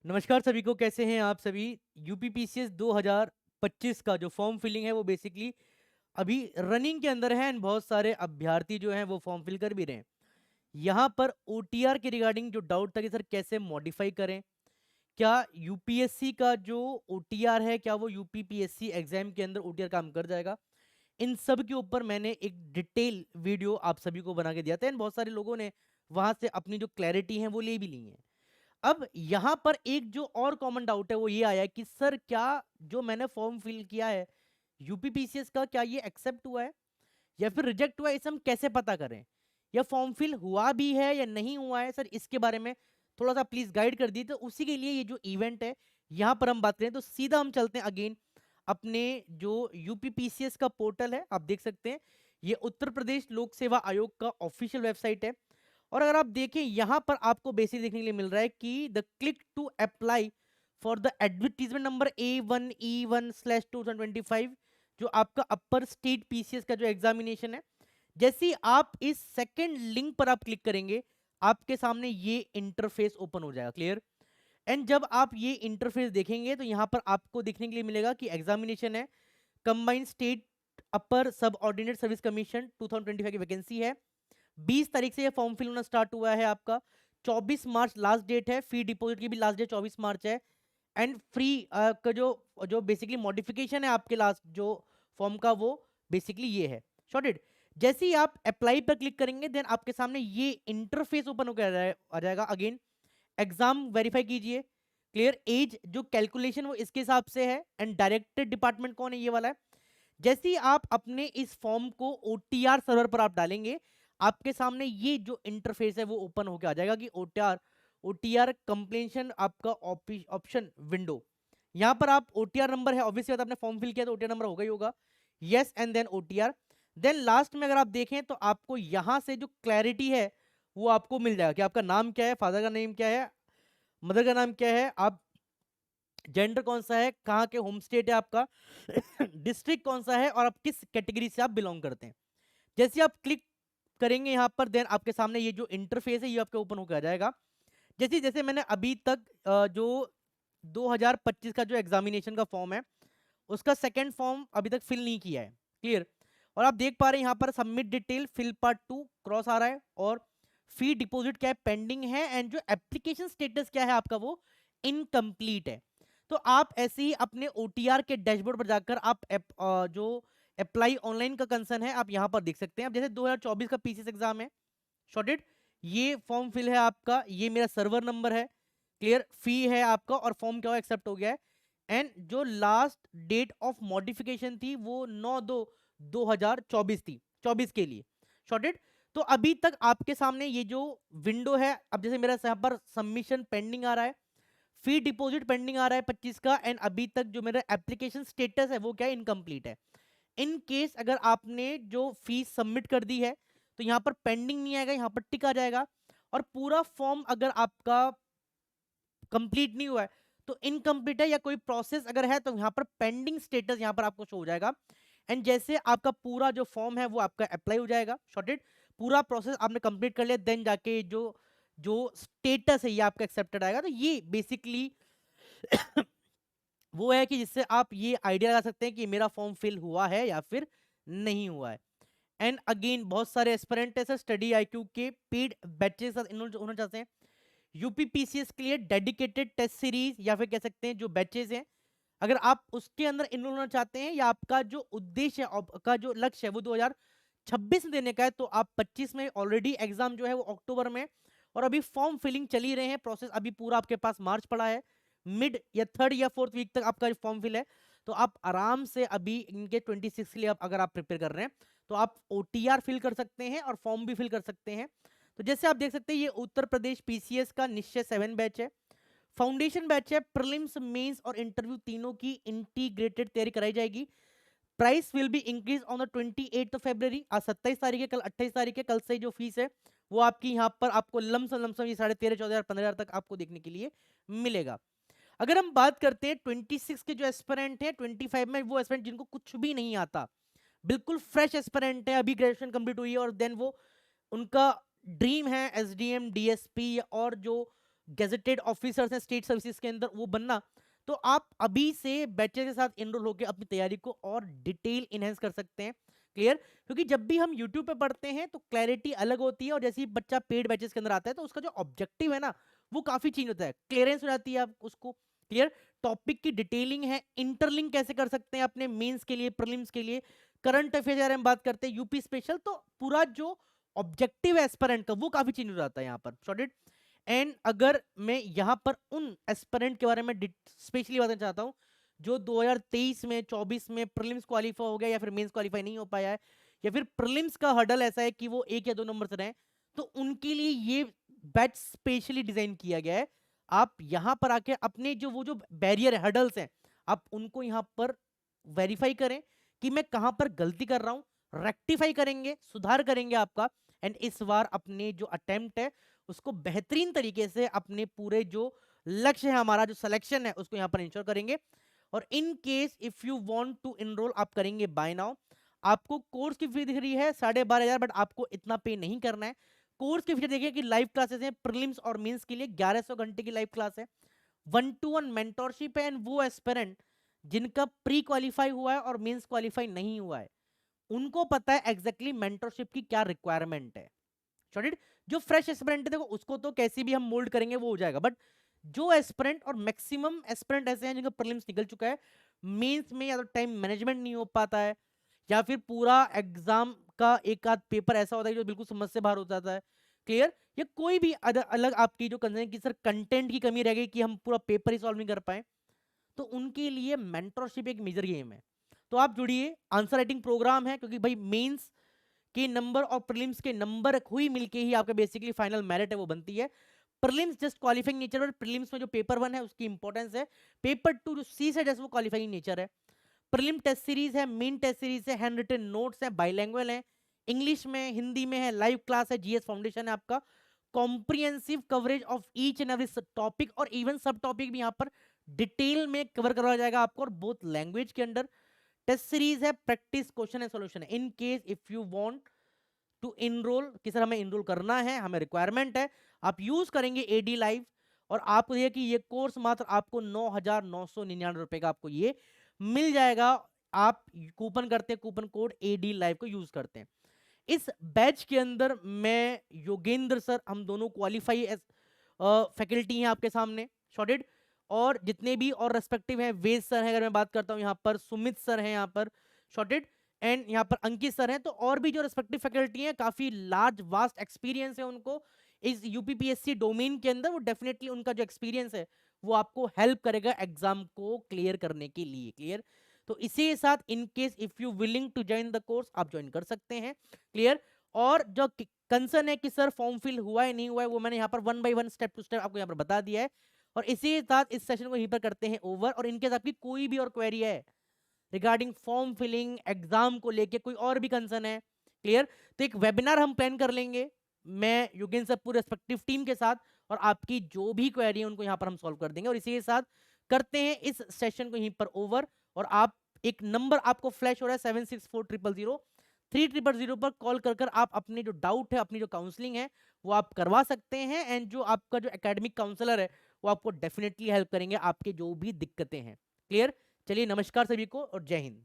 नमस्कार सभी को, कैसे हैं आप सभी। यूपीपीसीएस 2025 का जो फॉर्म फिलिंग है वो बेसिकली अभी रनिंग के अंदर है एंड बहुत सारे अभ्यर्थी जो हैं वो फॉर्म फिल कर भी रहे हैं। यहाँ पर ओटीआर के रिगार्डिंग जो डाउट था कि सर कैसे मॉडिफाई करें, क्या यूपीएससी का जो ओटीआर है क्या वो यूपीपीएससी एग्जाम के अंदर ओटीआर काम कर जाएगा, इन सब के ऊपर मैंने एक डिटेल वीडियो आप सभी को बना के दिया था एंड बहुत सारे लोगों ने वहां से अपनी जो क्लैरिटी है वो ले भी ली है। अब यहां पर एक जो और कॉमन डाउट है वो ये आया कि सर क्या जो मैंने फॉर्म फिल किया है यूपीपीसीएस का, क्या ये एक्सेप्ट हुआ है या फिर रिजेक्ट हुआ है, इसे हम कैसे पता करें, या फॉर्म फिल हुआ भी है या नहीं हुआ है। सर इसके बारे में थोड़ा सा प्लीज गाइड कर दिए, तो उसी के लिए ये जो इवेंट है यहाँ पर हम बात करें। तो सीधा हम चलते हैं अगेन अपने जो यूपीपीसीएस का पोर्टल है, आप देख सकते हैं ये उत्तर प्रदेश लोक सेवा आयोग का ऑफिशियल वेबसाइट है। और अगर आप देखें यहां पर आपको बेसिक देखने के लिए मिल रहा है कि the click to apply for the advertisement number A1E1/2025, जो आपका अपर स्टेट पीसीएस का जो एग्जामिनेशन है। जैसे ही आप इस सेकंड लिंक पर आप क्लिक करेंगे आपके सामने ये इंटरफेस ओपन हो जाएगा, क्लियर। एंड जब आप ये इंटरफेस देखेंगे तो यहाँ पर आपको देखने के लिए मिलेगा कि एग्जामिनेशन है कंबाइंड स्टेट अपर सब ऑर्डिनेट सर्विस कमीशन 2025 की वैकेंसी है। 20 तारीख से ये फॉर्म फिल होना स्टार्ट हुआ है आपका। 24 मार्च लास्ट डेट है। फी डिपॉजिट की भी लास्ट डेट 24 मार्च है। एंड फ्री का जो जो बेसिकली मॉडिफिकेशन है आपके लास्ट जो फॉर्म का, वो बेसिकली ये है शॉर्टेड। जैसे ही आप अप्लाई पर क्लिक करेंगे देन आपके सामने ये इंटरफेस ओपन होकर आ जाएगा। अगेन एग्जाम वेरीफाई कीजिए, क्लियर। एज जो कैलकुलेशन वो इसके हिसाब से है एंड डायरेक्टेड डिपार्टमेंट कौन है, ये वाला है। जैसे ही आप अपने इस फॉर्म को ओटीआर सर्वर पर आप डालेंगे आपके सामने ये जो इंटरफेस है वो ओपन होकर आ जाएगा कि ओटीआर ओटीआर कंप्लेंशन आपका ऑप्शन विंडो। यहां पर आप ओटीआर नंबर है, ऑब्वियसली आपने फॉर्म फिल किया तो ओटीआर नंबर होगा ही होगा, yes and then OTR. Then last में अगर आप देखें तो आपको यहां से जो क्लैरिटी है वो आपको मिल जाएगा कि आपका नाम क्या है, फादर का नेम क्या है, मदर का नाम क्या है, आप जेंडर कौन सा है, कहाँ के होम स्टेट है आपका, डिस्ट्रिक्ट कौन सा है और आप किस कैटेगरी से आप बिलोंग करते हैं। जैसे आप क्लिक करेंगे यहाँ पर देन आपके सामने ये जो इंटरफेस है ये आपके ओपन होकर आ जाएगा। जैसे जैसे मैंने अभी तक जो 2025 का जो एग्जामिनेशन का फॉर्म है उसका सेकंड फॉर्म अभी तक फिल नहीं किया है, क्लियर। और आप देख पा रहे हैं यहाँ पर submit detail fill part 2 cross आ रहा है और फी डिपॉजिट क्या है, पेंडिंग है एंड जो एप्लीकेशन स्टेटस क्या है आपका वो इनकम्प्लीट है। तो आप ऐसे ही अपने ओटीआर के डैशबोर्ड पर जाकर आप जो अप्लाई ऑनलाइन का कंसर्न है आप यहाँ पर देख सकते हैं। अब जैसे 2024 का पीसीएस एग्जाम है शॉर्टेड, ये फॉर्म फिल है आपका, ये मेरा सर्वर नंबर है, क्लियर। फी है आपका और फॉर्म क्या एक्सेप्ट हो गया है। एंड जो लास्ट डेट ऑफ मॉडिफिकेशन थी वो 9/2/2024 थी, 24 के लिए शॉर्टेड। तो अभी तक आपके सामने ये जो विंडो है, अब जैसे मेरा यहाँ पर सबमिशन पेंडिंग आ रहा है, फी डिपॉजिट पेंडिंग आ रहा है 25 का एंड अभी तक जो मेरा एप्लीकेशन स्टेटस है वो क्या है, इनकम्प्लीट है। इन केस अगर आपने जो फीस सबमिट कर दी है तो यहाँ पर पेंडिंग नहीं आएगा, यहाँ पर टिक आ जाएगा। और पूरा फॉर्म अगर आपका कंप्लीट नहीं हुआ है तो इनकम्प्लीट है, या कोई प्रोसेस अगर है तो यहाँ पर पेंडिंग स्टेटस यहाँ पर आपको शो हो जाएगा। एंड जैसे आपका पूरा जो फॉर्म है वो आपका अप्लाई हो जाएगा शॉर्टेड, पूरा प्रोसेस आपने कंप्लीट कर लिया देन जाके जो जो स्टेटस है ये आपका एक्सेप्टेड आएगा। तो ये बेसिकली वो है कि जिससे आप ये आइडिया लगा सकते हैं कि मेरा फॉर्म फिल हुआ है या फिर नहीं हुआ है। एंड अगेन बहुत सारे एस्पिरेंट है सर स्टडी आईक्यू के पेड बैचेस होना चाहते हैं यूपीपीसीएस के लिए डेडिकेटेड टेस्ट सीरीज या फिर कह सकते हैं जो बैचेस हैं, अगर आप उसके अंदर इनरोल होना चाहते हैं या आपका जो उद्देश्य है आपका जो लक्ष्य है वो 2026 में देने का है, तो आप 25 में ऑलरेडी एग्जाम जो है वो अक्टूबर में और अभी फॉर्म फिलिंग चल ही रहे हैं, प्रोसेस अभी पूरा आपके पास मार्च पड़ा है, मिड या थर्ड या फोर्थ वीक तक आपका फॉर्म फिल है। तो आप आराम से अभी इनके 26 के लिए अगर आप प्रिपेयर कर रहे हैं तो आप ओटीआर फिल कर सकते हैं और फॉर्म भी फिल कर सकते हैं। तो जैसे आप देख सकते हैं ये उत्तर प्रदेश पीसीएस का निश्चय 7 बैच है, फाउंडेशन बैच है, प्रीलिम्स मेंस और इंटरव्यू तीनों की इंटीग्रेटेड तैयारी कराई जाएगी। Price will be increase on the 28 फरवरी, आज 27 तारीख है, कल 28 तारीख है, कल से जो फीस है वो आपकी यहाँ पर आपको लमसम ये 13,500-14,000 15,000 तक आपको देखने के लिए मिलेगा। अगर हम बात करते हैं 26 के जो एस्पिरेंट है, 25 में वो एस्पिरेंट जिनको कुछ भी नहीं आता, बिल्कुल फ्रेश एस्पिरेंट है, अभी ग्रेजुएशन कंप्लीट हुई है और देन वो उनका ड्रीम है एसडीएम डीएसपी और जो गेजेटेड ऑफिसर्स हैं स्टेट सर्विसेज के अंदर, वो बनना। तो आप अभी से बैचेस के साथ इनरोल होकर अपनी तैयारी को और डिटेल इनहेंस कर सकते हैं। क्लियर? क्योंकि जब भी हम यूट्यूब पे पढ़ते हैं तो क्लैरिटी अलग होती है, और जैसे ही बच्चा पेड बैचेस के अंदर आता है तो उसका जो ऑब्जेक्टिव है ना वो काफी चेंज होता है, क्लियरेंस हो जाती है आप उसको। क्लियर? टॉपिक की डिटेलिंग है, इंटरलिंक कैसे कर सकते हैं अपने मेंस के लिए, प्रीलिम्स के लिए, करंट अफेयर अगर हम बात करते हैं यूपी स्पेशल, तो पूरा जो ऑब्जेक्टिव एस्पिरेंट का वो काफी चेंज हो जाता है यहाँ पर। सॉर्टेड? एंड अगर मैं यहाँ पर उन एस्पिरेंट के बारे में स्पेशली बताना चाहता हूँ जो 2023 में 24 में प्रीलिम्स क्वालिफाई हो गया या फिर मेंस क्वालिफाई नहीं हो पाया है, या फिर प्रीलिम्स का हर्डल ऐसा है कि वो 1 या 2 नंबर से रहे, तो उनके लिए ये बैच स्पेशली डिजाइन किया गया है। आप यहाँ पर आके अपने जो वो जो बैरियर हर्डल्स हैं आप उनको यहाँ पर वेरीफाई करें कि मैं कहाँ पर गलती कर रहा हूँ, रेक्टिफाई करेंगे, सुधार करेंगे आपका, एंड इस बार अपने जो अटेम्प्ट है उसको बेहतरीन तरीके से अपने पूरे जो लक्ष्य है हमारा जो सिलेक्शन है उसको यहाँ पर इंश्योर करेंगे। और in case if you want to enrol आप करेंगे बाय नाउ। आपको कोर्स की फी दिख रही है 12,500, बट आपको इतना पे नहीं करना है। कोर्स के फीचर देखिए कि लाइव क्लासेस हैं प्रीलिम्स और मेंस के लिए, 1100 घंटे की लाइव क्लास है, 1-to-1 मेंटोरशिप है, एंड वो एस्पिरेंट जिनका प्री क्वालिफाई हुआ है और मेंस क्वालिफाई नहीं हुआ है उनको पता है एग्जैक्टली मेंटोरशिप की क्या रिक्वायरमेंट है। सॉलिड? जो फ्रेश एस्पिरेंट है देखो उसको तो कैसे भी हम मोल्ड करेंगे वो हो जाएगा, बट जो एस्पिरेंट, और मैक्सिमम एस्पिरेंट ऐसे हैं जिनका प्रीलिम्स निकल चुका है, मेंस में या तो टाइम मैनेजमेंट नहीं हो पाता है या फिर पूरा एग्जाम का एक आध पेपर ऐसा होता है जो बिल्कुल समझ से बाहर हो जाता है। क्लियर? या कोई भी अलग आपकी जो कंसर्न की सर कंटेंट की कमी रह गई कि हम पूरा पेपर ही सॉल्व नहीं कर पाए, तो उनके लिए मेंटरशिप एक मेजर गेम है। तो आप जुड़िए, आंसर राइटिंग प्रोग्राम है, क्योंकि भाई मेंस के नंबर और प्रीलिम्स के नंबर हुई मिलके ही आपका बेसिकली फाइनल मेरिट है वो बनती है। प्रीलिम्स जस्ट क्वालिफाइंग नेचर, और प्रीलिम्स में जो पेपर 1 है उसकी इंपॉर्टेंस है, पेपर 2 जो सी से जस्ट वो क्वालिफाइंग नेचर है। प्रीलिम टेस्ट सीरीज है, मेन टेस्ट सीरीज है, हैंड रिटन नोट्स है, बाइलैंग्वेज है, इंग्लिश में हिंदी में है, लाइव क्लास है, जीएस फाउंडेशन है आपका, comprehensive coverage of each and every topic, और इवन सब टॉपिक भी यहाँ पर डिटेल में कवर करवाया जाएगा आपको, और बोथ लैंग्वेज के अंदर। टेस्ट सीरीज है, प्रैक्टिस क्वेश्चन एंड सॉल्यूशन है। In case if you want to enrol कि सर हमें इनरोल करना है, हमें रिक्वायरमेंट है, आप यूज करेंगे एडी लाइव, और आपको ये कि ये कोर्स मात्र आपको 9,999 रुपए का आपको ये मिल जाएगा। आप कूपन करते हैं, कूपन कोड एडी लाइव को यूज करते हैं। इस बैच के अंदर मैं योगेंद्र सर, हम दोनों क्वालिफाई एज फैकल्टी हैं आपके सामने। शॉर्टेड? और जितने भी और रेस्पेक्टिव हैं, वेद सर हैं अगर मैं बात करता हूँ यहाँ पर, सुमित सर हैं यहाँ पर। शॉर्टेड? एंड यहाँ पर अंकित सर हैं, तो और भी जो रेस्पेक्टिव फैकल्टी हैं काफी लार्ज वास्ट एक्सपीरियंस है उनको इस यूपीपीएससी डोमेन के अंदर, वो डेफिनेटली उनका जो एक्सपीरियंस है वो आपको हेल्प करेगा एग्जाम को क्लियर करने के लिए। क्लियर? तो इसी के साथ in case if you willing to join the course आप ज्वाइन कर सकते हैं। क्लियर? और जो कंसर्न है कि सर फॉर्म फिल हुआ है नहीं हुआ है, वो मैंने यहाँ पर 1 by 1 स्टेप टू स्टेप आपको यहाँ पर बता दिया है। और इसी के साथ इस सेशन को यहीं पर करते हैं ओवर। और इनके साथ आपकी कोई भी और क्वेरी है रिगार्डिंग फॉर्म फिलिंग, एग्जाम को लेके कोई और भी कंसर्न है, क्लियर, तो एक वेबिनार हम प्लान कर लेंगे, मैं योगेंद्र सर पूरे रेस्पेक्टिव टीम के साथ, और आपकी जो भी क्वेरी है उनको यहाँ पर हम सॉल्व कर देंगे। और इसी के साथ करते हैं इस सेशन को यहीं पर ओवर। और आप एक नंबर आपको फ्लैश हो रहा है 76400300 पर कॉल कर आप अपने जो डाउट है, अपनी जो काउंसलिंग है वो आप करवा सकते हैं, एंड जो आपका जो एकेडमिक काउंसलर है वो आपको डेफिनेटली हेल्प करेंगे आपके जो भी दिक्कतें हैं। क्लियर? चलिए, नमस्कार सभी को और जय हिंद।